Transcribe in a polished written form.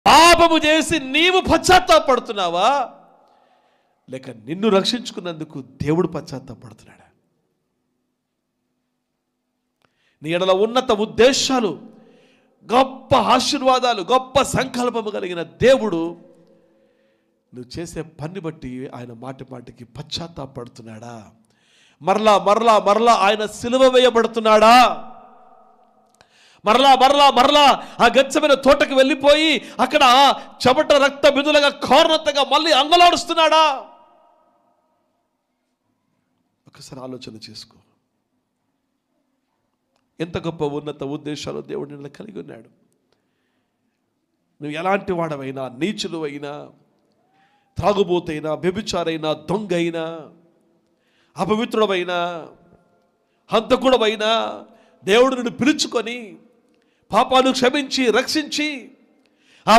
పాపము చేసి నీవు పశ్చాత్తాపడుతున్నావా, లేక నిన్ను రక్షించుకున్నందుకు దేవుడు పశ్చాత్తాపడుతున్నాడా? నీ ఎడల ఉన్నత ఉద్దేశాలు, గొప్ప ఆశీర్వాదాలు, గొప్ప సంకల్పము కలిగిన దేవుడు నువ్వు చేసే పని బట్టి ఆయన మాటి మాటికి పశ్చాత్తాపడుతున్నాడా? మరలా మరలా మరలా ఆయన సిలువ వేయబడుతున్నాడా? మరలా మరలా మరలా ఆ గెత్సెమనే తోటకు వెళ్ళిపోయి అక్కడ చెమట రక్త బిందులుగా కారణంతగా మళ్ళీ అంగలాడుస్తున్నాడా? ఒకసారి ఆలోచన చేసుకో. ఎంత గొప్ప ఉన్నత ఉద్దేశాలు దేవుడు నిన్ను కలిగి ఉన్నాడు. నువ్వు ఎలాంటి వాడవైనా, నీచులు అయినా, త్రాగుబోతైనా, వ్యభిచారైనా, దొంగ అయినా, అపవిత్రుడమైనా, హంతకుడమైనా, దేవుడు నిన్ను పిలుచుకొని పాపాలను క్షమించి రక్షించి ఆ